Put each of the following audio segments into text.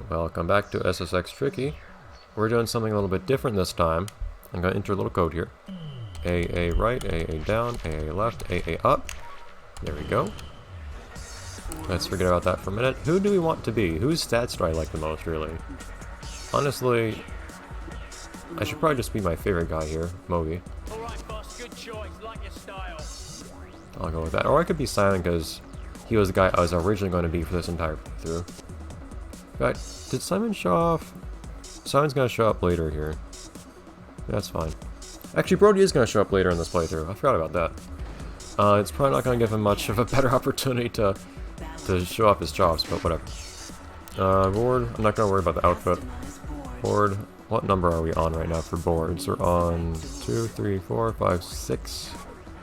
Welcome back to SSX Tricky. We're doing something a little bit different this time. I'm going to enter a little code here. AA right, AA down, AA left, AA up. There we go. Let's forget about that for a minute. Who do we want to be? Whose stats do I like the most, really? Honestly, I should probably just be my favorite guy here, Moby. Alright, boss, good choice. Like your style. I'll go with that. Or I could be Silent because he was the guy I was originally going to be for this entire playthrough. But did Simon show off? Simon's going to show up later here. That's fine. Actually, Brody is going to show up later in this playthrough. I forgot about that. It's probably not going to give him much of a better opportunity to show off his chops, but whatever. Board, I'm not going to worry about the outfit. Board, what number are we on right now for boards? We're on 2, 3, 4, 5, 6.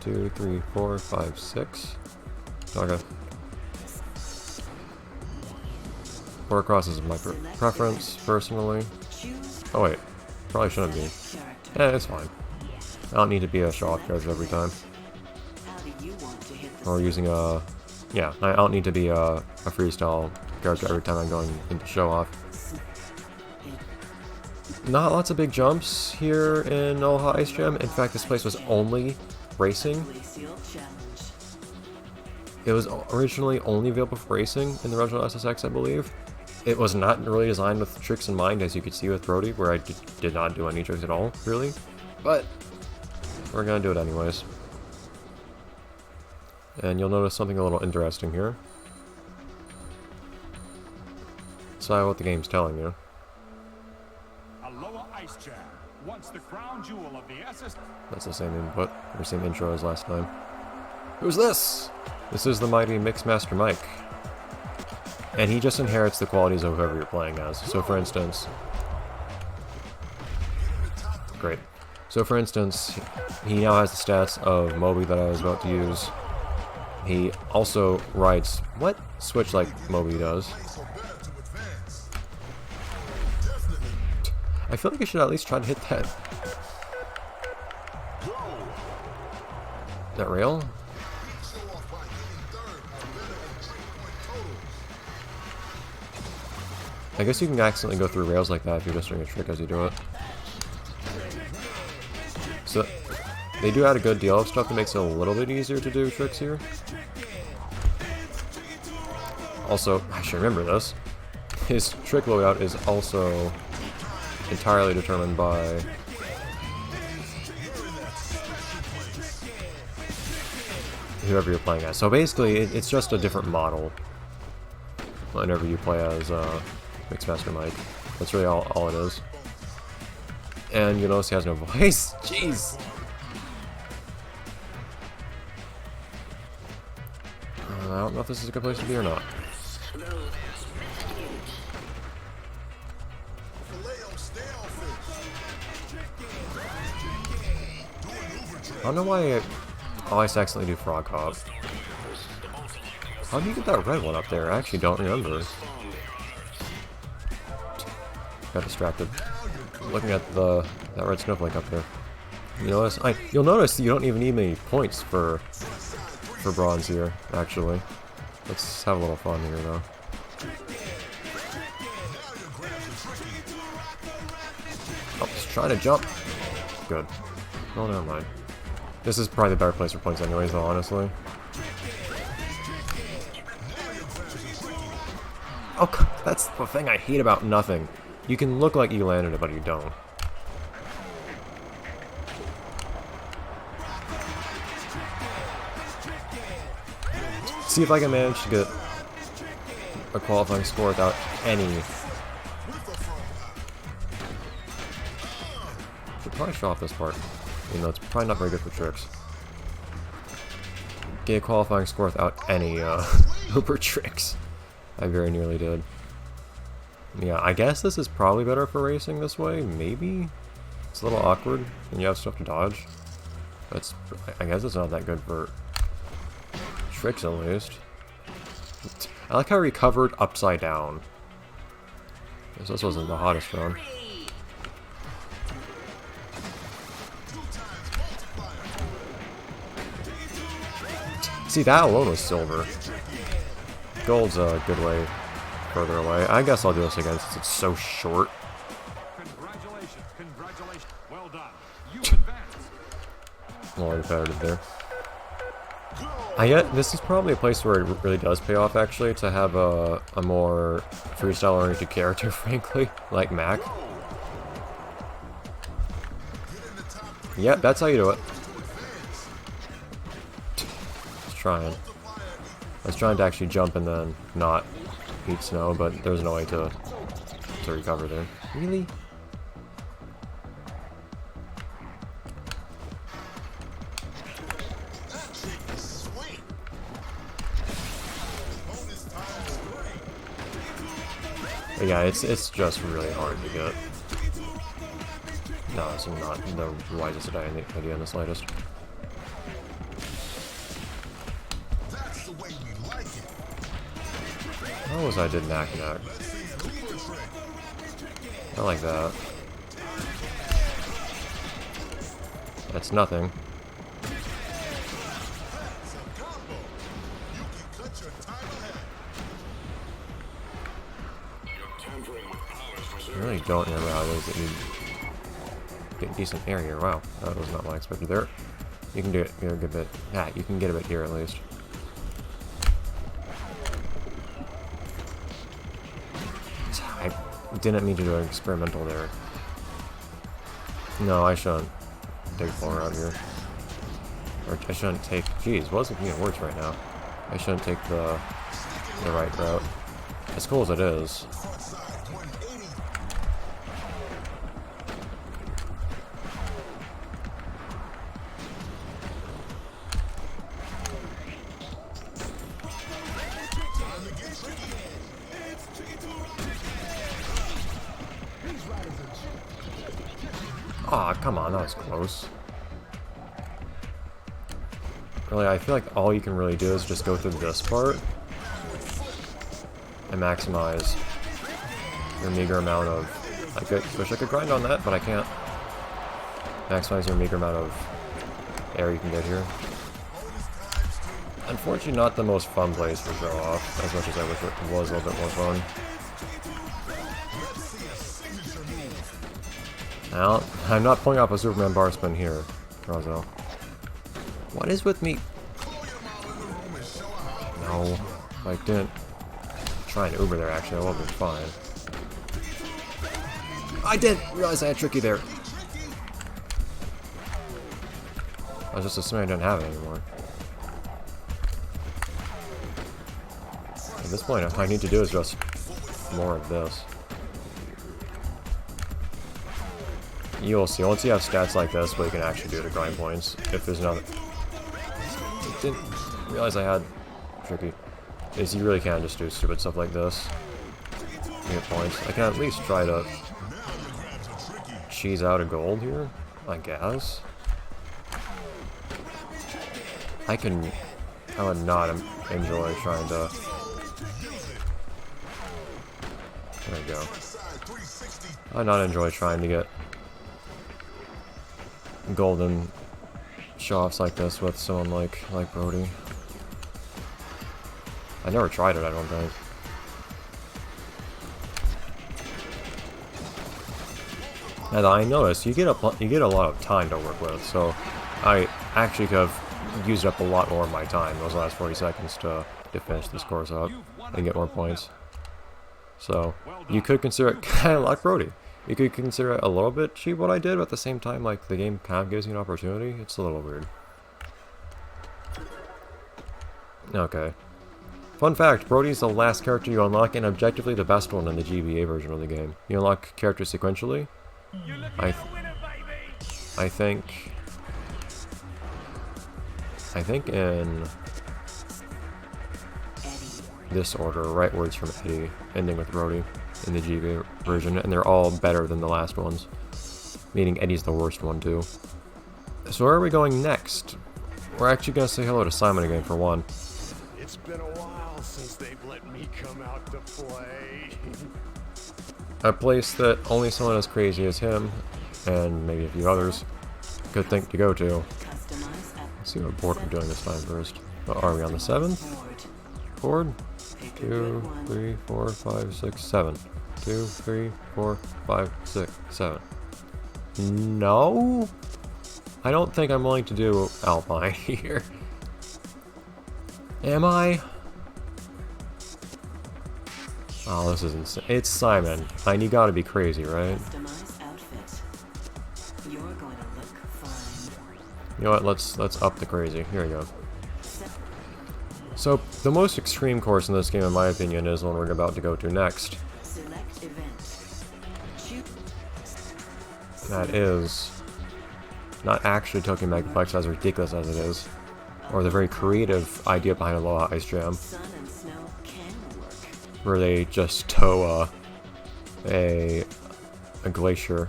2, 3, 4, 5, 6. Okay. Board cross is my preference, personally. Oh wait, probably shouldn't be. Yeah, it's fine. I don't need to be a show-off character every time. Or using a... Yeah, I don't need to be a freestyle character every time I'm going into show-off. Not lots of big jumps here in Aloha Ice Jam. In fact, this place was only racing. It was originally only available for racing in the original SSX, I believe. It was not really designed with tricks in mind, as you could see with Brody, where I did not do any tricks at all, really. But we're gonna do it anyways. And you'll notice something a little interesting here. So what the game's telling you. Aloha Ice Jam, once the crown jewel of the SS. That's the same input, or same intro as last time. Who's this? This is the mighty Mixmaster Mike. And he just inherits the qualities of whoever you're playing as. So for instance... Great. So for instance, he now has the stats of Moby that I was about to use. He also rides... What? Switch like Moby does. I feel like I should at least try to hit that. That rail? I guess you can accidentally go through rails like that if you're just doing a trick as you do it. So, they do add a good deal of stuff that makes it a little bit easier to do tricks here. Also, I should remember this. His trick loadout is also entirely determined by whoever you're playing as. So basically, it's just a different model whenever you play as Mixmaster Mike. That's really all it is. And you'll notice he has no voice. Jeez! I don't know if this is a good place to be or not. I don't know why I always accidentally do Frog Hop. How do you get that red one up there? I actually don't remember. Got distracted. Looking at that red snowflake up there. You'll notice you don't even need any points for bronze here, actually. Let's have a little fun here though. Oh, just trying to jump. Good. Oh, never mind. This is probably the better place for points anyways, though, honestly. Oh, that's the thing I hate about nothing. You can look like you landed it, but you don't. See if I can manage to get a qualifying score without any... Should probably show off this part. You know, it's probably not very good for tricks. Get a qualifying score without any Uber tricks. I very nearly did. Yeah, I guess this is probably better for racing this way, maybe? It's a little awkward, and you have stuff to dodge. But I guess it's not that good for tricks, at least. I like how I recovered upside down. Guess this wasn't the hottest run. See, that alone was silver. Gold's a good way further away. I guess I'll do this again since it's so short. Congratulations, congratulations. Well done. You advanced. A little repetitive there. This is probably a place where it really does pay off, actually, to have a more freestyle-oriented character, frankly, like Mac. Yep, that's how you do it. I was trying to actually jump and then not eat snow, but there's no way to recover there. Really? But yeah, it's just really hard to get. No, it's not the wisest idea in the slightest. How was I did knack-knack? Not like that. That's nothing. I really don't remember how it is that you get decent air here. Wow, that was not what I expected there. You can do it here a good bit. Yeah, you can get a bit here at least. I didn't mean to do an experimental there. No, I shouldn't take floor out here. Or I shouldn't take... Geez, what's it being worse right now? I shouldn't take the right route. As cool as it is. Aw, come on, that was close. Really, I feel like all you can really do is just go through this part and maximize your meager amount of... I wish I could grind on that, but I can't. Maximize your meager amount of air you can get here. Unfortunately, not the most fun place for show off, as much as I wish it was a little bit more fun. Now, I'm not pulling off a Superman bar spin here, Razo. What is with me? No, if I didn't try and Uber there, actually, I would have been fine. I did realize I had Tricky there. I was just assuming I didn't have it anymore. At this point, all I need to do is just more of this. You'll see, once you have stats like this, what you can actually do to grind points, if there's another... Didn't realize I had Tricky. Is you really can just do stupid stuff like this. To get points. I can at least try to cheese out a gold here, I guess. I would not enjoy trying to... There we go. I would not enjoy trying to get golden show-offs like this with someone like Brody. I never tried it, I don't think. And I noticed you get a lot of time to work with, so I actually could have used up a lot more of my time those last 40 seconds to finish this course up and get more points. So you could consider it kind of like Brody. You could consider it a little bit cheap what I did, but at the same time, like, the game kind of gives you an opportunity. It's a little weird. Okay. Fun fact, Brody's the last character you unlock and objectively the best one in the GBA version of the game. You unlock characters sequentially. I think in this order, rightwards from Eddie, ending with Brody in the GBA version, and they're all better than the last ones, meaning Eddie's the worst one too. So where are we going next? We're actually gonna say hello to Simon again for one. It's been a while since they've let me come out to play. A place that only someone as crazy as him, and maybe a few others, could think to go to. Let's see what board we're doing this time first. What are we on the 7th? Board? Pick a 2, good one. 3, 4, 5, 6, 7. 2, 3, 4, 5, 6, 7. No? I don't think I'm willing to do Alpine here. Am I? Oh, this is insane. It's Simon. And you gotta be crazy, right? Customized outfit. You're going to look fine. You know what, let's up the crazy. Here we go. So, the most extreme course in this game, in my opinion, is the one we're about to go to next. Select event. That is not actually Tokyo Megaplex, as ridiculous as it is, or the very creative idea behind Aloha Ice Jam, Sun and snow can work. where they just tow a glacier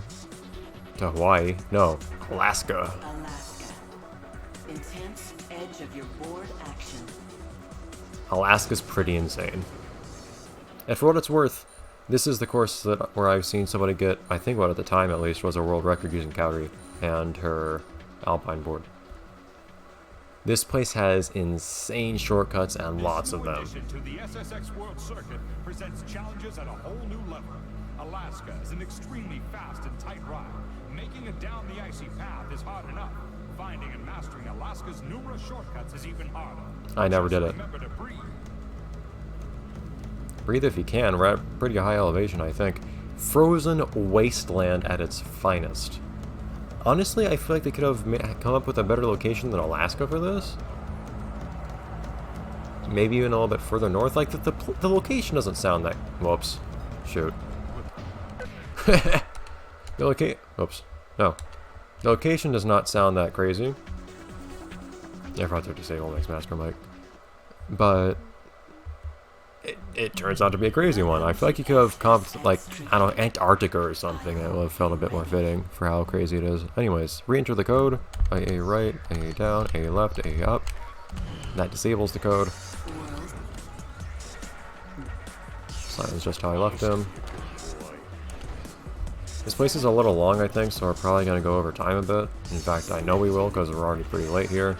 to Hawaii. No, Alaska. Alaska. Intense edge of your board action. Alaska's pretty insane. And for what it's worth, this is the course that where I've seen somebody get, I think what at the time at least, was a world record using Kaori and her Alpine board. This place has insane shortcuts and lots of them. This new addition to the SSX World Circuit presents challenges at a whole new level. Alaska is an extremely fast and tight ride. Making it down the icy path is hard enough. Finding and mastering Alaska's numerous shortcuts is even harder. I never did it. Remember to breathe. Breathe if you can. We're at pretty high elevation, I think. Frozen wasteland at its finest. Honestly, I feel like they could have come up with a better location than Alaska for this. Maybe even a little bit further north. Like, the location doesn't sound that... Whoops. Shoot. Whoops. No. The location does not sound that crazy. I forgot to disable Mix Master Mic. But... It turns out to be a crazy one. I feel like you could have come to, like, I don't know, Antarctica or something. It would have felt a bit more fitting for how crazy it is. Anyways, re-enter the code. A right, A down, A left, A up. That disables the code. Simon's just how I left him. This place is a little long, I think, so we're probably going to go over time a bit. In fact, I know we will, because we're already pretty late here.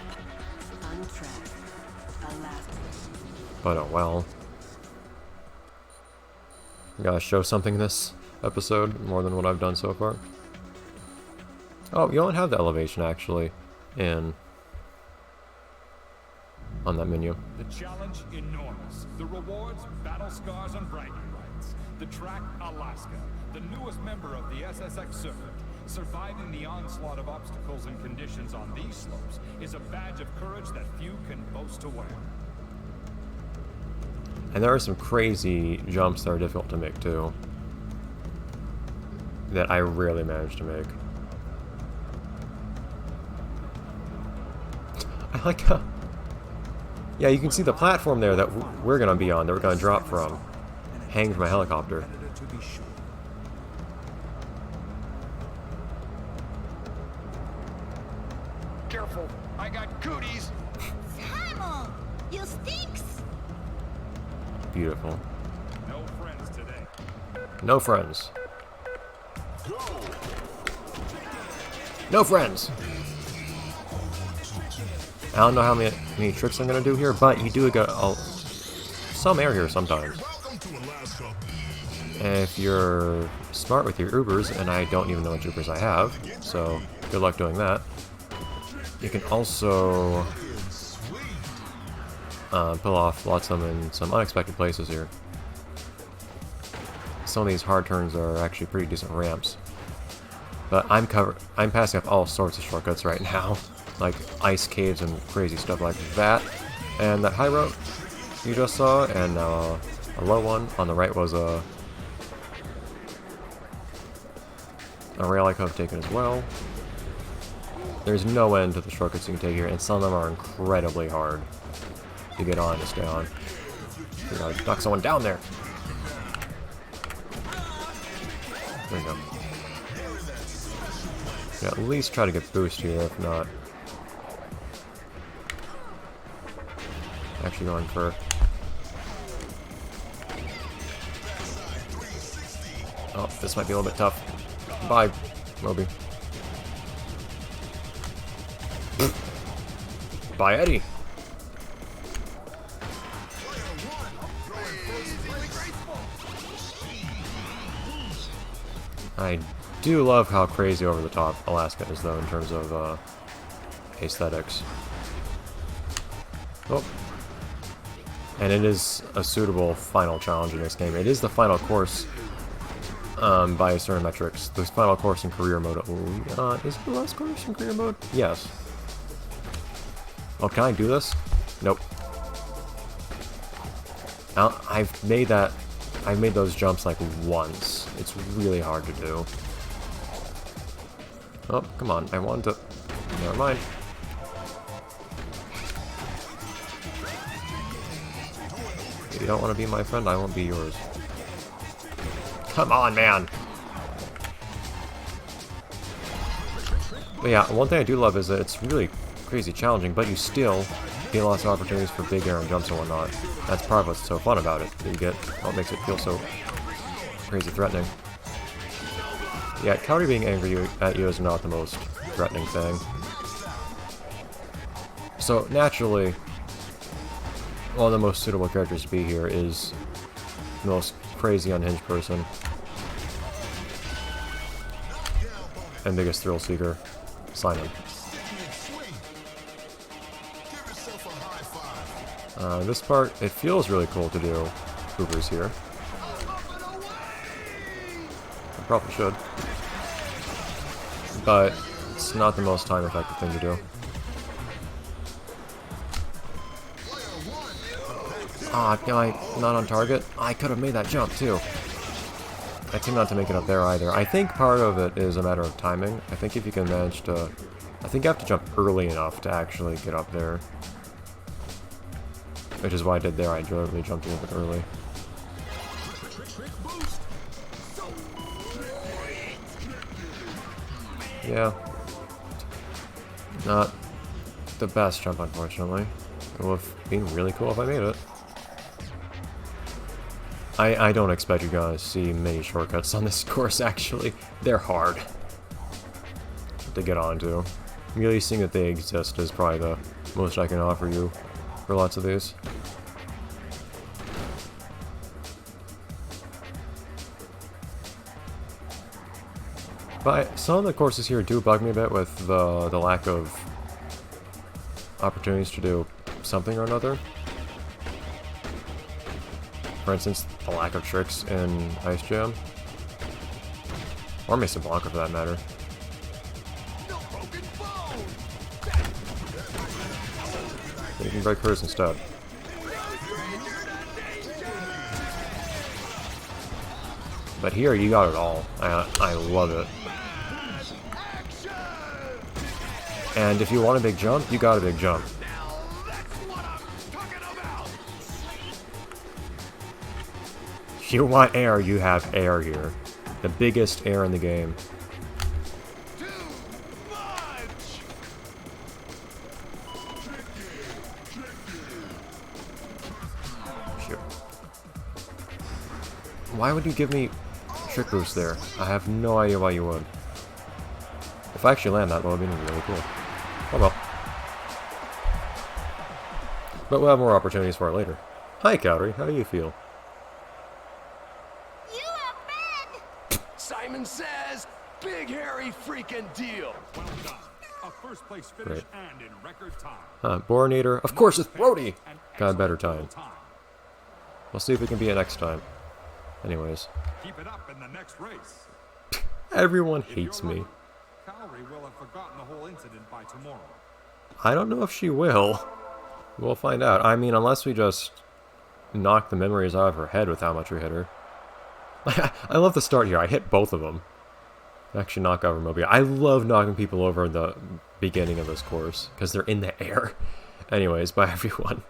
But oh well. I gotta show something this episode, more than what I've done so far. Oh, you don't have the elevation, actually, on that menu. The challenge, enormous. The rewards, battle scars and bragging rights. The track, Alaska, the newest member of the SSX circuit. Surviving the onslaught of obstacles and conditions on these slopes is a badge of courage that few can boast to wear. And there are some crazy jumps that are difficult to make, too. That I rarely manage to make. I like how... Yeah, you can see the platform there that we're gonna be on, that we're gonna drop from. Hang from a helicopter. Careful, I got cooties. Simon, you stinks. Beautiful. No friends today. No friends. No friends! I don't know how many tricks I'm gonna do here, but you do get some air here sometimes. And if you're smart with your Ubers, and I don't even know which Ubers I have, so good luck doing that. You can also pull off lots of them in some unexpected places here. Some of these hard turns are actually pretty decent ramps. But I'm passing up all sorts of shortcuts right now. Like ice caves and crazy stuff like that. And that high road you just saw, and a low one on the right was a rail I could have taken as well. There's no end to the shortcuts you can take here, and some of them are incredibly hard to get on to stay on. You gotta knock someone down there. There you go. Yeah, at least try to get boost here, if not. Actually going for... Oh, this might be a little bit tough. Bye, Moby. Bye, Eddie. I do love how crazy over the top Alaska is, though, in terms of aesthetics. Oh. And it is a suitable final challenge in this game. It is the final course by certain metrics. The final course in career mode. Is it the last course in career mode? Yes. Oh, can I do this? Nope. I've made those jumps like once. It's really hard to do. Oh, come on. I want to... Never mind. If you don't want to be my friend, I won't be yours. Come on, man! But yeah, one thing I do love is that it's really crazy challenging, but you still get lots of opportunities for big air and jumps and whatnot. That's part of what's so fun about it. You get what makes it feel so crazy threatening. Yeah, Cowrie being angry at you is not the most threatening thing. So naturally, one of the most suitable characters to be here is the most crazy unhinged person and biggest thrill seeker, Simon. This part, it feels really cool to do hoovers here. I probably should. But it's not the most time-effective thing to do. Ah, not on target? I could have made that jump, too. I seem not to make it up there either. I think part of it is a matter of timing. I think if you can manage to... I think you have to jump early enough to actually get up there. Which is why I did there. I deliberately jumped a little bit early. Yeah. Not the best jump, unfortunately. It would have been really cool if I made it. I don't expect you're gonna see many shortcuts on this course, actually. They're hard to get onto. Really seeing that they exist is probably the most I can offer you for lots of these. But some of the courses here do bug me a bit with the lack of opportunities to do something or another. For instance, the lack of tricks in Ice Jam. Or Mesa Blanca for that matter. You can break hers instead. But here, you got it all. I love it. And if you want a big jump, you got a big jump. If you want air, you have air here. The biggest air in the game. Shoot. Why would you give me trick boost there? I have no idea why you would. If I actually land that, that would have been really cool. Oh well. But we'll have more opportunities for it later. Hi, Cowrie. How do you feel? You have been! Simon says, big hairy freaking deal. Well done. A first place finish Great. and in record time. Borinator. Of course, it's Brody! An Got a better excellent time. We'll see if we can be it next time. Anyways. Keep it up in the next race. Everyone If hates you're me. lucky, Cowrie will have forgotten the whole incident by tomorrow. I don't know if she will. We'll find out. I mean, unless we just knock the memories out of her head with how much we hit her. I love the start here. I hit both of them. Actually knock over Mobile. I love knocking people over in the beginning of this course, because they're in the air. Anyways, bye everyone.